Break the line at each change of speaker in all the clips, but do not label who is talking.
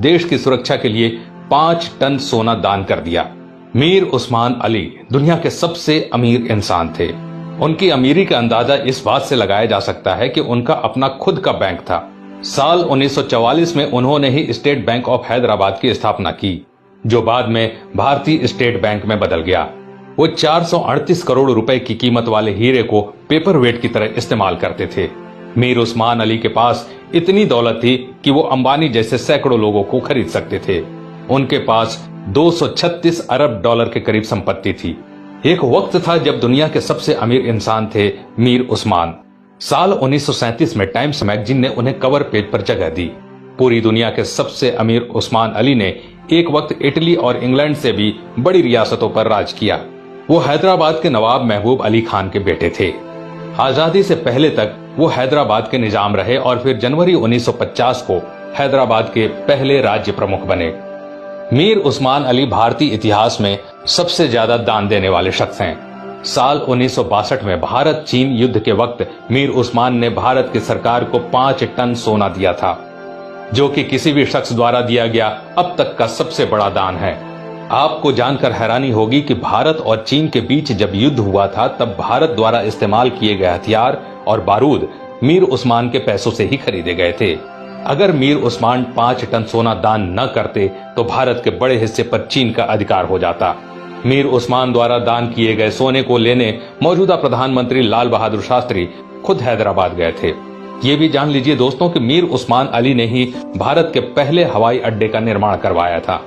देश की सुरक्षा के लिए 5 टन सोना दान कर दिया। मीर उस्मान अली दुनिया के सबसे अमीर इंसान थे। उनकी अमीरी का अंदाजा इस बात से लगाया जा सकता है कि उनका अपना खुद का बैंक था। साल 1944 में उन्होंने ही स्टेट बैंक ऑफ हैदराबाद की स्थापना की, जो बाद में भारतीय स्टेट बैंक में बदल गया। वो 438 करोड़ रुपए की कीमत वाले हीरे को पेपर वेट की तरह इस्तेमाल करते थे। मीर उस्मान अली के पास इतनी दौलत थी कि वो अंबानी जैसे सैकड़ों लोगों को खरीद सकते थे। उनके पास 236 अरब डॉलर के करीब संपत्ति थी। एक वक्त था जब दुनिया के सबसे अमीर इंसान थे मीर उस्मान। साल 1937 में टाइम्स मैगजीन ने उन्हें कवर पेज पर जगह दी। पूरी दुनिया के सबसे अमीर उस्मान अली ने एक वक्त इटली और इंग्लैंड से भी बड़ी रियासतों पर राज किया। वो हैदराबाद के नवाब महबूब अली खान के बेटे थे। आजादी से पहले तक वो हैदराबाद के निजाम रहे और फिर जनवरी 1950 को हैदराबाद के पहले राज्य प्रमुख बने। मीर उस्मान अली भारतीय इतिहास में सबसे ज्यादा दान देने वाले शख्स हैं। साल 1962 में भारत चीन युद्ध के वक्त मीर उस्मान ने भारत की सरकार को 5 टन सोना दिया था, जो कि किसी भी शख्स द्वारा दिया गया अब तक का सबसे बड़ा दान है। आपको जानकर हैरानी होगी कि भारत और चीन के बीच जब युद्ध हुआ था तब भारत द्वारा इस्तेमाल किए गए हथियार और बारूद मीर उस्मान के पैसों से ही खरीदे गए थे। अगर मीर उस्मान 5 टन सोना दान न करते तो भारत के बड़े हिस्से पर चीन का अधिकार हो जाता। मीर उस्मान द्वारा दान किए गए सोने को लेने मौजूदा प्रधानमंत्री लाल बहादुर शास्त्री खुद हैदराबाद गए थे। ये भी जान लीजिए दोस्तों कि मीर उस्मान अली ने ही भारत के पहले हवाई अड्डे का निर्माण करवाया था।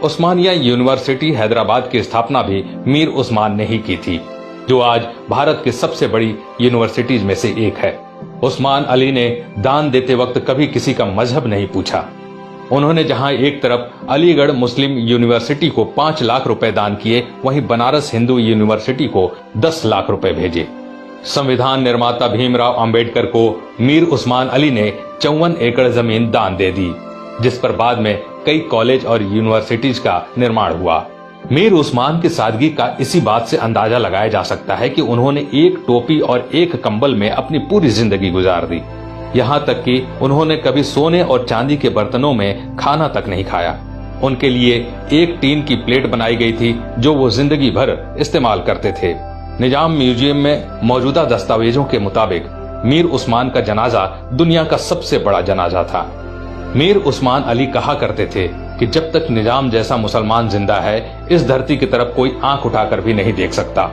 उस्मानिया यूनिवर्सिटी हैदराबाद की स्थापना भी मीर उस्मान ने ही की थी, जो आज भारत की सबसे बड़ी यूनिवर्सिटीज में से एक है। उस्मान अली ने दान देते वक्त कभी किसी का मजहब नहीं पूछा। उन्होंने जहां एक तरफ अलीगढ़ मुस्लिम यूनिवर्सिटी को 5 लाख रुपए दान किए, वहीं बनारस हिंदू यूनिवर्सिटी को 10 लाख रुपए भेजे। संविधान निर्माता भीमराव अंबेडकर को मीर उस्मान अली ने 54 एकड़ जमीन दान दे दी, जिस पर बाद में कई कॉलेज और यूनिवर्सिटीज का निर्माण हुआ। मीर उस्मान की सादगी का इसी बात से अंदाजा लगाया जा सकता है कि उन्होंने एक टोपी और एक कंबल में अपनी पूरी जिंदगी गुजार दी। यहाँ तक कि उन्होंने कभी सोने और चांदी के बर्तनों में खाना तक नहीं खाया। उनके लिए एक टीन की प्लेट बनाई गई थी, जो वो जिंदगी भर इस्तेमाल करते थे। निजाम म्यूजियम में मौजूदा दस्तावेजों के मुताबिक मीर उस्मान का जनाजा दुनिया का सबसे बड़ा जनाजा था। मीर उस्मान अली कहा करते थे कि जब तक निजाम जैसा मुसलमान जिंदा है, इस धरती की तरफ कोई आंख उठाकर भी नहीं देख सकता।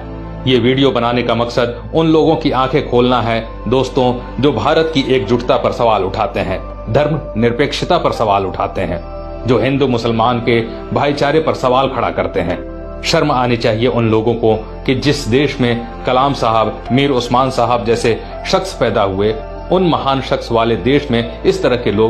ये वीडियो बनाने का मकसद उन लोगों की आंखें खोलना है दोस्तों, जो भारत की एकजुटता पर सवाल उठाते हैं, धर्म निरपेक्षता पर सवाल उठाते हैं, जो हिंदू मुसलमान के भाईचारे पर सवाल खड़ा करते हैं। शर्म आनी चाहिए उन लोगों को कि जिस देश में कलाम साहब, मीर उस्मान साहब जैसे शख्स पैदा हुए, उन महान शख्स वाले देश में इस तरह के लोग